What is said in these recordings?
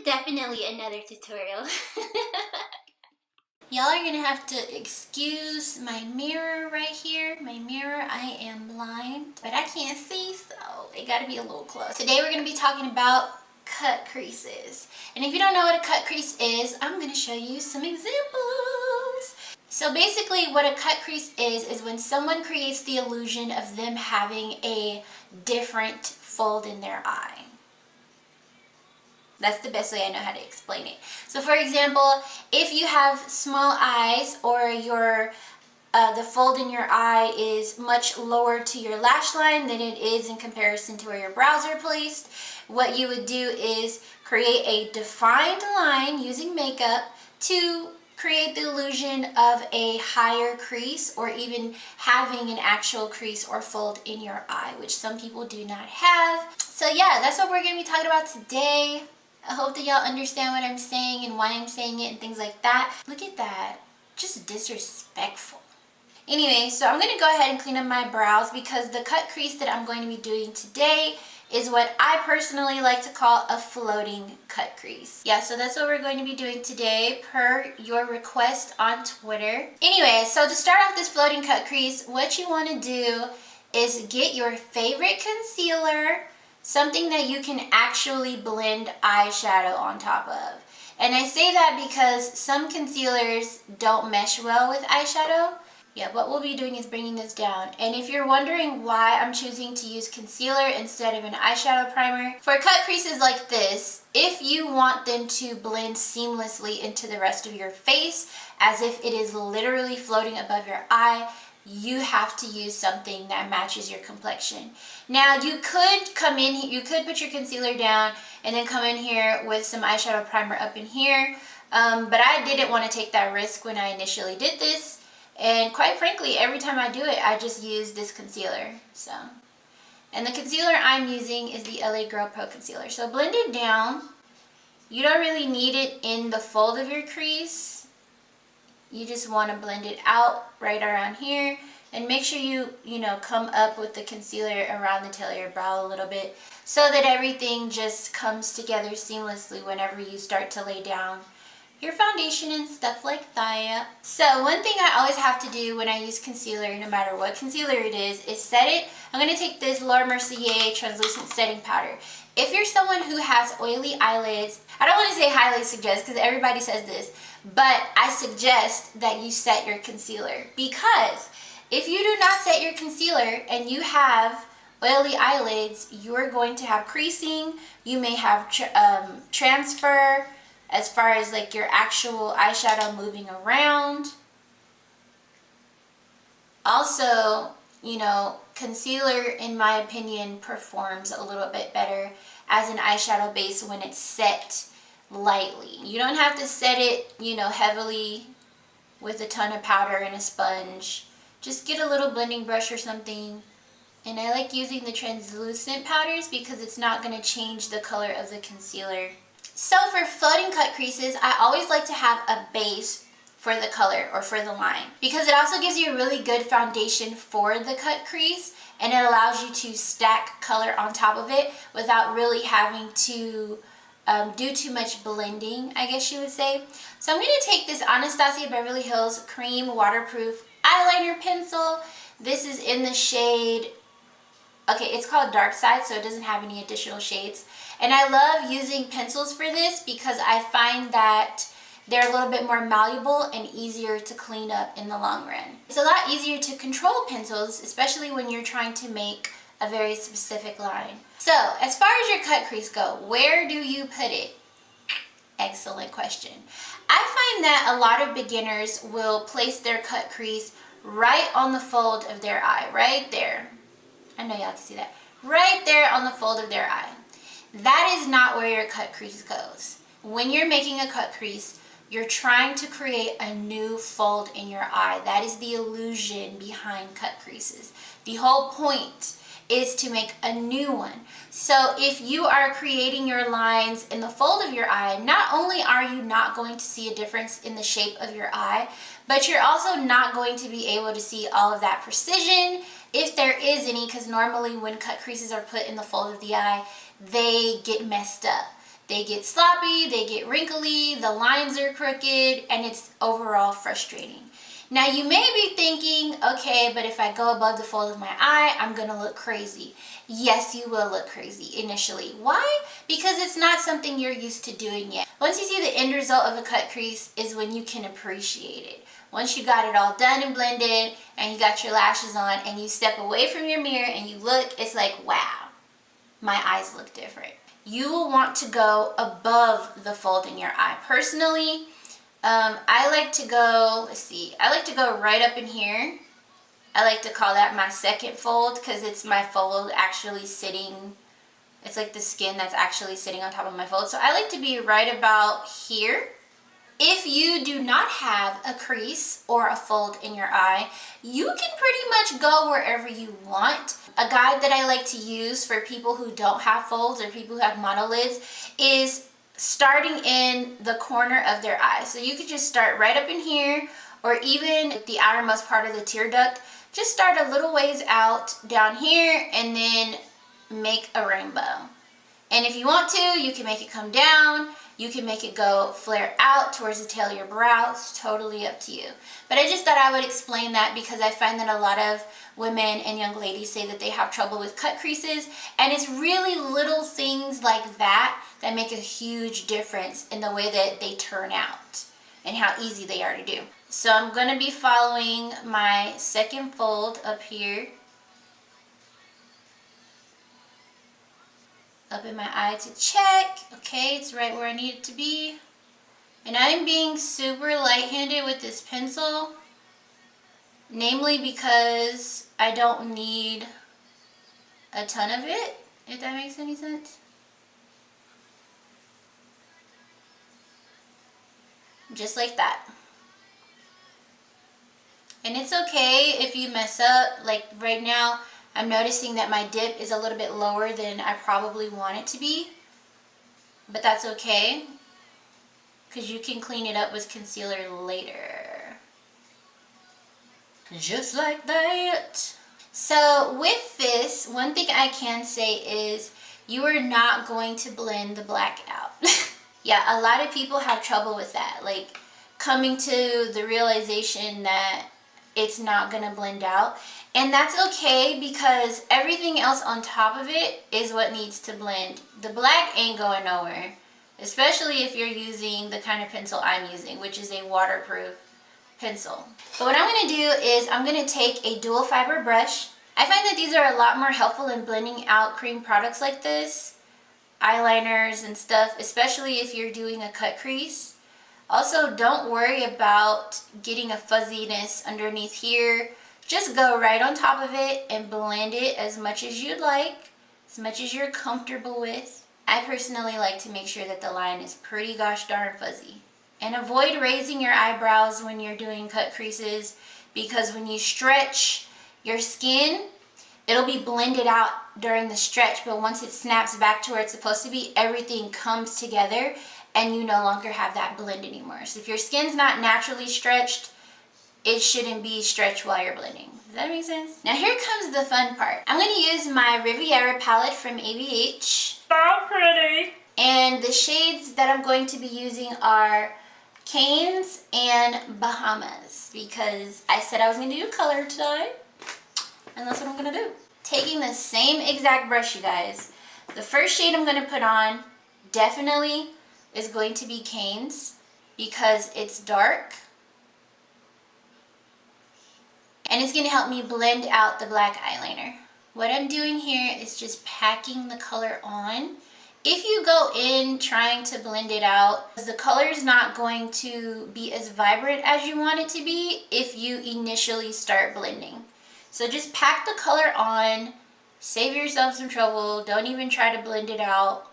definitely another tutorial. Y'all are gonna have to excuse my mirror right here. My mirror, I am blind, but I can't see, so it gotta be a little close. Today we're gonna be talking about cut creases. And if you don't know what a cut crease is, I'm gonna show you some examples. So basically what a cut crease is when someone creates the illusion of them having a different fold in their eye. That's the best way I know how to explain it. So for example, if you have small eyes or the fold in your eye is much lower to your lash line than it is in comparison to where your brows are placed, what you would do is create a defined line using makeup to create the illusion of a higher crease or even having an actual crease or fold in your eye, which some people do not have. So yeah, that's what we're going to be talking about today. I hope that y'all understand what I'm saying and why I'm saying it and things like that. Look at that. Just disrespectful. Anyway, so I'm going to go ahead and clean up my brows because the cut crease that I'm going to be doing today is what I personally like to call a floating cut crease. Yeah, so that's what we're going to be doing today per your request on Twitter. Anyway, so to start off this floating cut crease, what you want to do is get your favorite concealer, something that you can actually blend eyeshadow on top of. And I say that because some concealers don't mesh well with eyeshadow. Yeah, what we'll be doing is bringing this down. And if you're wondering why I'm choosing to use concealer instead of an eyeshadow primer, for cut creases like this, if you want them to blend seamlessly into the rest of your face, as if it is literally floating above your eye, you have to use something that matches your complexion. Now you could come in, you could put your concealer down and then come in here with some eyeshadow primer up in here, but I didn't want to take that risk when I initially did this. And quite frankly, every time I do it, I just use this concealer. So, and the concealer I'm using is the LA Girl Pro Concealer. So blend it down. You don't really need it in the fold of your crease. You just want to blend it out right around here. And make sure you come up with the concealer around the tail of your brow a little bit so that everything just comes together seamlessly whenever you start to lay down your foundation and stuff like that. So one thing I always have to do when I use concealer, no matter what concealer it is set it. I'm going to take this MERCIER translucent setting powder. If you're someone who has oily eyelids, I don't want to say highly suggest because everybody says this, but I suggest that you set your concealer, because if you do not set your concealer and you have oily eyelids, you're going to have creasing. You may have transfer as far as like your actual eyeshadow moving around. Also, concealer in my opinion performs a little bit better as an eyeshadow base when it's set lightly. You don't have to set it, heavily with a ton of powder and a sponge. Just get a little blending brush or something. And I like using the translucent powders because it's not going to change the color of the concealer. So for floating cut creases, I always like to have a base for the color or for the line, because it also gives you a really good foundation for the cut crease, and it allows you to stack color on top of it without really having to do too much blending, I guess you would say. So I'm going to take this Anastasia Beverly Hills Cream Waterproof Eyeliner Pencil. This is in the shade, okay, it's called DARKSIDE, so it doesn't have any additional shades. And I love using pencils for this because I find that they're a little bit more malleable and easier to clean up in the long run. It's a lot easier to control pencils, especially when you're trying to make a very specific line. So, as far as your cut crease go, where do you put it? Excellent question. I find that a lot of beginners will place their cut crease right on the fold of their eye, right there. I know y'all can see that. Right there on the fold of their eye. That is not where your cut crease goes. When you're making a cut crease, you're trying to create a new fold in your eye. That is the illusion behind cut creases. The whole point is to make a new one. So if you are creating your lines in the fold of your eye, not only are you not going to see a difference in the shape of your eye, but you're also not going to be able to see all of that precision, if there is any, because normally when cut creases are put in the fold of the eye, they get messed up. They get sloppy, they get wrinkly, the lines are crooked, and it's overall frustrating. Now you may be thinking, okay, but if I go above the fold of my eye, I'm gonna look crazy. Yes, you will look crazy initially. Why? Because it's not something you're used to doing yet. Once you see the end result of a cut crease is when you can appreciate it. Once you got it all done and blended and you got your lashes on and you step away from your mirror and you look, it's like, wow, my eyes look different. You will want to go above the fold in your eye. Personally, I like to go, let's see, I like to go right up in here. I like to call that my second fold because it's my fold actually sitting, it's like the skin that's actually sitting on top of my fold. So I like to be right about here. If you do not have a crease or a fold in your eye, you can pretty much go wherever you want. A guide that I like to use for people who don't have folds or people who have monolids is starting in the corner of their eye. So you could just start right up in here, or even the outermost part of the tear duct. Just start a little ways out down here and then make a rainbow. And if you want to, you can make it come down. You can make it go flare out towards the tail of your brow. It's totally up to you. But I just thought I would explain that because I find that a lot of women and young ladies say that they have trouble with cut creases, and it's really little things like that that make a huge difference in the way that they turn out and how easy they are to do. So I'm going to be following my second fold up here, up in my eye to check. Okay, it's right where I need it to be. And I'm being super light-handed with this pencil, namely because I don't need a ton of it, if that makes any sense. Just like that. And it's okay if you mess up. Like right now, I'm noticing that my dip is a little bit lower than I probably want it to be. But that's okay, because you can clean it up with concealer later. Just like that. So with this, one thing I can say is you are not going to blend the black out. Yeah, a lot of people have trouble with that. Like coming to the realization that it's not gonna blend out. And that's okay because everything else on top of it is what needs to blend. The black ain't going nowhere, especially if you're using the kind of pencil I'm using, which is a waterproof pencil. But what I'm gonna do is I'm gonna take a dual fiber brush. I find that these are a lot more helpful in blending out cream products like this, eyeliners and stuff, especially if you're doing a cut crease. Also, don't worry about getting a fuzziness underneath here. Just go right on top of it and blend it as much as you'd like, as much as you're comfortable with. I personally like to make sure that the line is pretty gosh darn fuzzy. And avoid raising your eyebrows when you're doing cut creases, because when you stretch your skin, it'll be blended out during the stretch, but once it snaps back to where it's supposed to be, everything comes together and you no longer have that blend anymore. So if your skin's not naturally stretched, it shouldn't be stretched while you're blending. Does that make sense? Now here comes the fun part. I'm going to use my Riviera palette from ABH. So pretty. And the shades that I'm going to be using are Canes and Bahamas, because I said I was going to do color today, and that's what I'm going to do. Taking the same exact brush, you guys. The first shade I'm going to put on definitely is going to be Canes because it's dark. And it's going to help me blend out the black eyeliner. What I'm doing here is just packing the color on. If you go in trying to blend it out, the color is not going to be as vibrant as you want it to be if you initially start blending. So just pack the color on, save yourself some trouble, don't even try to blend it out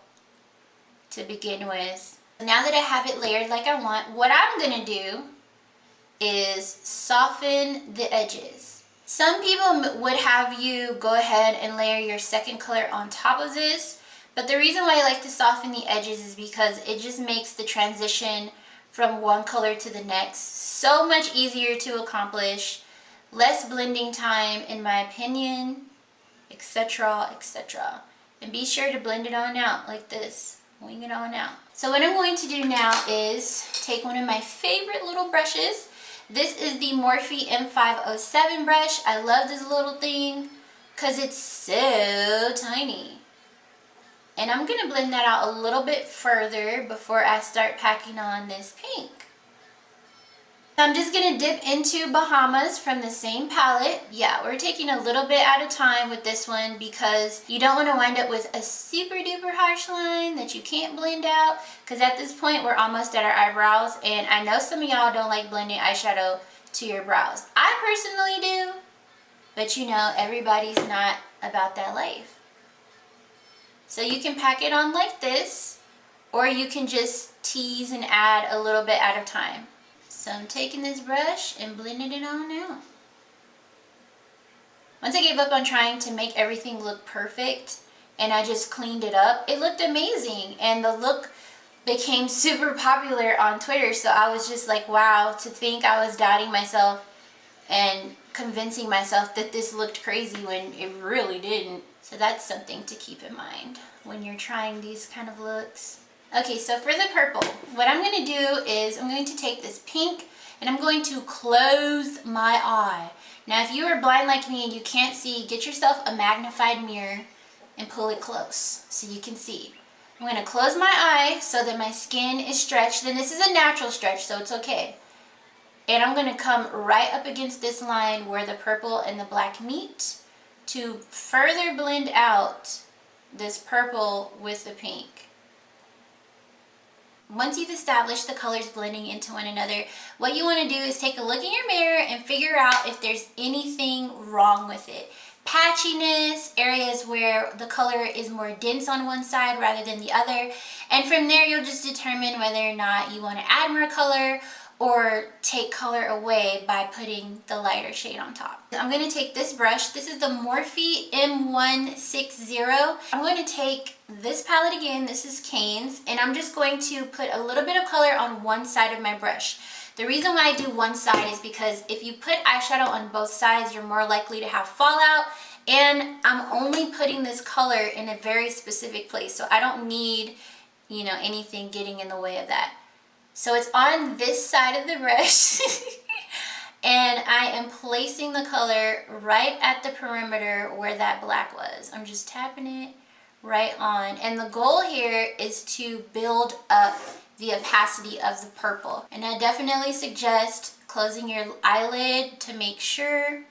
to begin with. Now that I have it layered like I want, what I'm going to do is soften the edges. Some people would have you go ahead and layer your second color on top of this, but the reason why I like to soften the edges is because it just makes the transition from one color to the next so much easier to accomplish, less blending time in my opinion, etc., etc. And be sure to blend it on out like this wing it on out. So what I'm going to do now is take one of my favorite little brushes. This is the Morphe M507 brush. I love this little thing because it's so tiny. And I'm going to blend that out a little bit further before I start packing on this pink. So I'm just going to dip into Bahamas from the same palette. Yeah, we're taking a little bit at a time with this one because you don't want to wind up with a super duper harsh line that you can't blend out, because at this point we're almost at our eyebrows, and I know some of y'all don't like blending eyeshadow to your brows. I personally do, but you know, everybody's not about that life. So you can pack it on like this, or you can just tease and add a little bit at a time. So I'm taking this brush and blending it on out. Once I gave up on trying to make everything look perfect and I just cleaned it up, it looked amazing, and the look became super popular on Twitter. So I was just like, wow, to think I was doubting myself and convincing myself that this looked crazy when it really didn't. So that's something to keep in mind when you're trying these kind of looks. Okay, so for the purple, what I'm going to do is I'm going to take this pink and I'm going to close my eye. Now, if you are blind like me and you can't see, get yourself a magnified mirror and pull it close so you can see. I'm going to close my eye so that my skin is stretched. And this is a natural stretch, so it's okay. And I'm going to come right up against this line where the purple and the black meet to further blend out this purple with the pink. Once you've established the colors blending into one another, what you want to do is take a look in your mirror and figure out if there's anything wrong with it. Patchiness, areas where the color is more dense on one side rather than the other. And from there, you'll just determine whether or not you want to add more color or take color away by putting the lighter shade on top. I'm going to take this brush. This is the Morphe M160. I'm going to take this palette again. This is Cane's, and I'm just going to put a little bit of color on one side of my brush. The reason why I do one side is because if you put eyeshadow on both sides, you're more likely to have fallout, and I'm only putting this color in a very specific place, so I don't need, you know, anything getting in the way of that. So it's on this side of the brush and I am placing the color right at the perimeter where that black was. I'm just tapping it right on, and the goal here is to build up the opacity of the purple. And I definitely suggest closing your eyelid to make sure,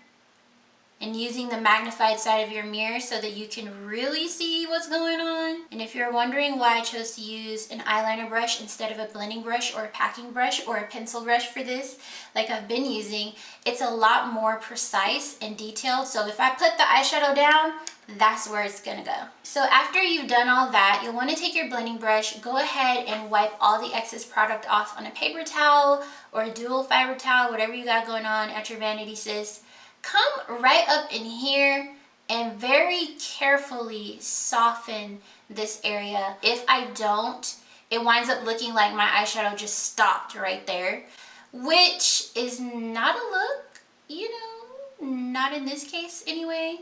and using the magnified side of your mirror so that you can really see what's going on. And if you're wondering why I chose to use an eyeliner brush instead of a blending brush or a packing brush or a pencil brush for this, like I've been using, it's a lot more precise and detailed. So if I put the eyeshadow down, that's where it's gonna go. So after you've done all that, you'll want to take your blending brush, go ahead and wipe all the excess product off on a paper towel or a dual fiber towel, whatever you got going on at your vanity, sis. Come right up in here and very carefully soften this area. If I don't, it winds up looking like my eyeshadow just stopped right there, which is not a look, you know, not in this case anyway.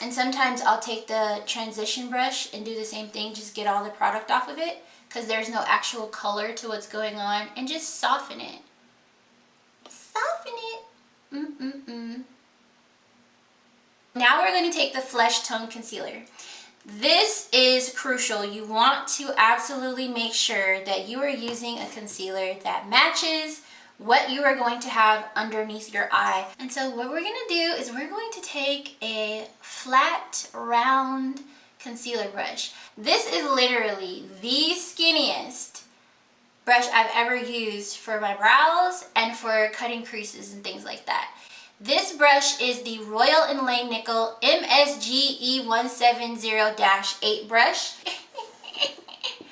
And sometimes I'll take the transition brush and do the same thing, just get all the product off of it because there's no actual color to what's going on, and just soften it. Soften it. Now we're going to take the Flesh Tone Concealer. This is crucial. You want to absolutely make sure that you are using a concealer that matches what you are going to have underneath your eye. And so what we're going to do is we're going to take a flat, round concealer brush. This is literally the skinniest brush I've ever used for my brows and for cutting creases and things like that. This brush is the Royal & Langnickel MSG E170-8 brush.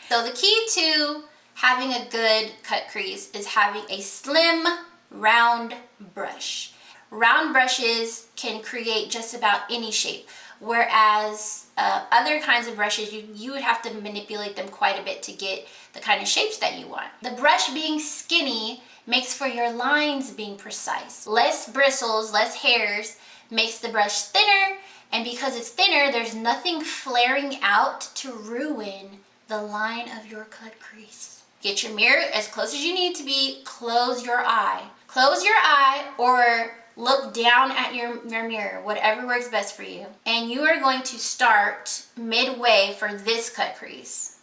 So the key to having a good cut crease is having a slim, round brush. Round brushes can create just about any shape, whereas other kinds of brushes, you would have to manipulate them quite a bit to get the kind of shapes that you want. The brush being skinny makes for your lines being precise. Less bristles, less hairs makes the brush thinner, and because it's thinner, there's nothing flaring out to ruin the line of your cut crease. Get your mirror as close as you need to be. Close your eye. Close your eye or look down at your mirror, whatever works best for you. And you are going to start midway for this cut crease.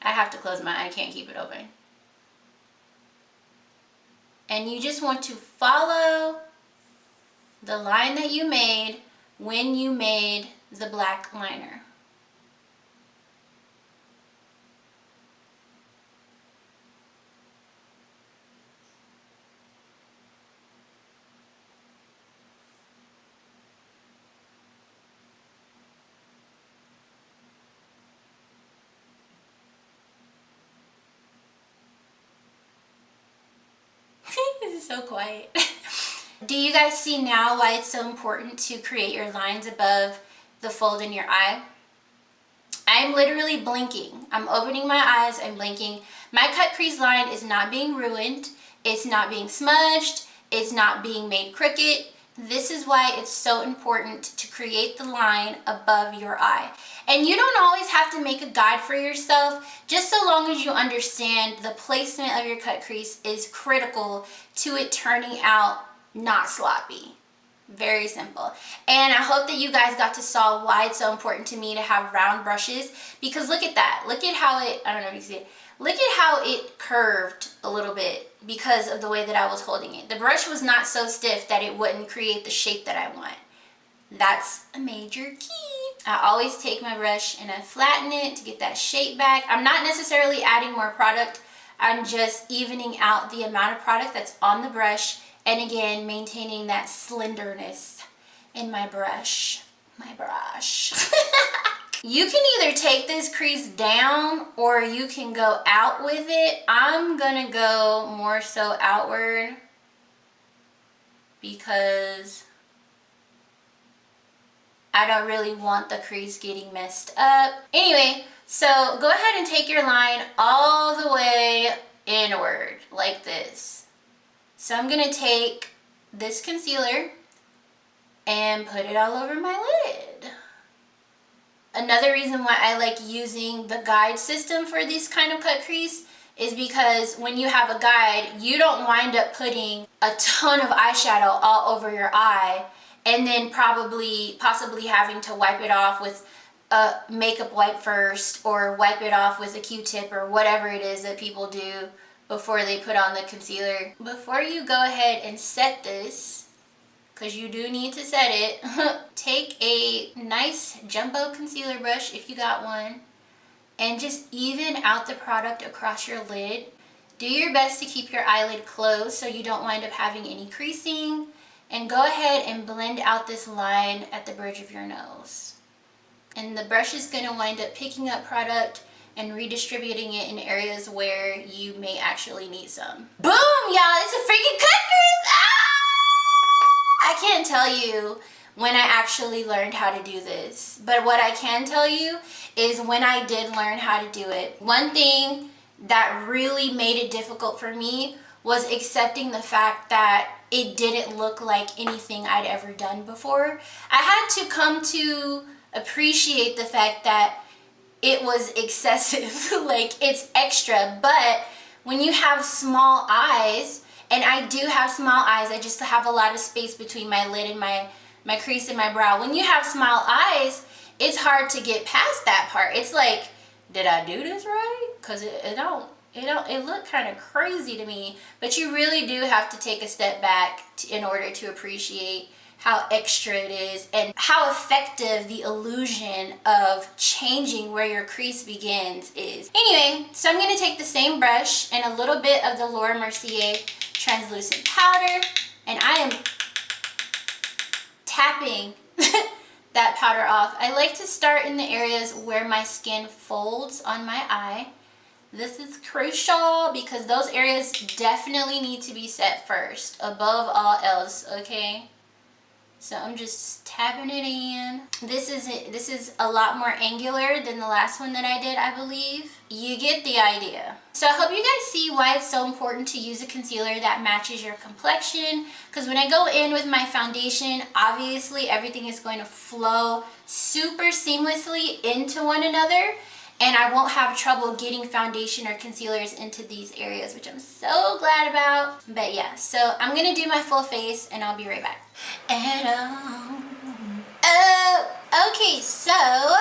I have to close my eye, I can't keep it open. And you just want to follow the line that you made when you made the black liner. This is so quiet. Do you guys see now why it's so important to create your lines above the fold in your eye? I'm literally blinking. I'm opening my eyes, I'm blinking. My cut crease line is not being ruined. It's not being smudged. It's not being made crooked. This is why it's so important to create the line above your eye. And you don't always have to make a guide for yourself, just so long as you understand the placement of your cut crease is critical to it turning out not sloppy. Very simple. And I hope that you guys got to saw why it's so important to me to have round brushes, because look at that. Look at how it, I don't know if you can see it. Look at how it curved a little bit because of the way that I was holding it. The brush was not so stiff that it wouldn't create the shape that I want. That's a major key. I always take my brush and I flatten it to get that shape back. I'm not necessarily adding more product. I'm just evening out the amount of product that's on the brush, and again, maintaining that slenderness in my brush. My brush. You can either take this crease down or you can go out with it. I'm gonna go more so outward because I don't really want the crease getting messed up. Anyway, so go ahead and take your line all the way inward like this. So I'm gonna take this concealer and put it all over my lid. Another reason why I like using the guide system for this kind of cut crease is because when you have a guide, you don't wind up putting a ton of eyeshadow all over your eye and then possibly having to wipe it off with a makeup wipe first, or wipe it off with a Q-tip or whatever it is that people do before they put on the concealer. Before you go ahead and set this, because you do need to set it, take a nice jumbo concealer brush if you got one and just even out the product across your lid. Do your best to keep your eyelid closed so you don't wind up having any creasing, and go ahead and blend out this line at the bridge of your nose. And the brush is going to wind up picking up product and redistributing it in areas where you may actually need some. Boom, y'all, it's a freaking cut crease! Ah! I can't tell you when I actually learned how to do this, but what I can tell you is when I did learn how to do it, one thing that really made it difficult for me was accepting the fact that it didn't look like anything I'd ever done before. I had to come to appreciate the fact that it was excessive, like it's extra. But when you have small eyes, and I do have small eyes, I just have a lot of space between my lid and my crease and my brow. When you have small eyes, it's hard to get past that part. It's like, did I do this right? Because it looked kind of crazy to me. But you really do have to take a step back in order to appreciate how extra it is and how effective the illusion of changing where your crease begins is. Anyway, so I'm going to take the same brush and a little bit of the MERCIER translucent powder, and I am tapping that powder off. I like to start in the areas where my skin folds on my eye. This is crucial because those areas definitely need to be set first above all else, okay? So I'm just tapping it in. This is a lot more angular than the last one that I did, I believe. You get the idea. So I hope you guys see why it's so important to use a concealer that matches your complexion. Because when I go in with my foundation, obviously everything is going to flow super seamlessly into one another. and I won't have trouble getting foundation or concealers into these areas, which I'm so glad about. But yeah, so I'm gonna do my full face and I'll be right back. And okay, so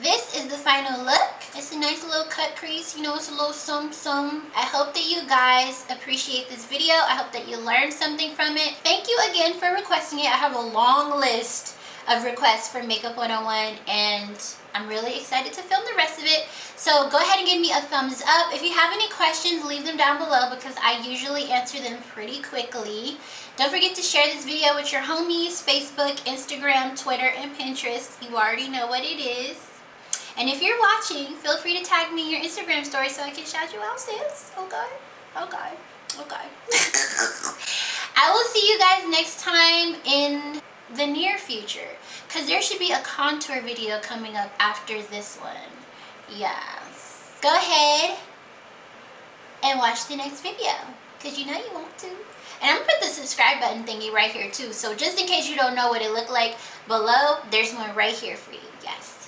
this is the final look. It's a nice little cut crease, you know, it's a little some. I hope that you guys appreciate this video. I hope that you learned something from it. Thank you again for requesting it. I have a long list of requests for Makeup 101 and I'm really excited to film the rest of it. So go ahead and give me a thumbs up. If you have any questions, leave them down below because I usually answer them pretty quickly. Don't forget to share this video with your homies, Facebook, Instagram, Twitter, and Pinterest. You already know what it is. And if you're watching, feel free to tag me in your Instagram story so I can shout you out, sis. Okay? I will see you guys next time in the near future, because there should be a contour video coming up after this one. Yes. Go ahead and watch the next video, because you know you want to. And I'm gonna put the subscribe button thingy right here too, so just in case you don't know what it looked like below, there's one right here for you. Yes.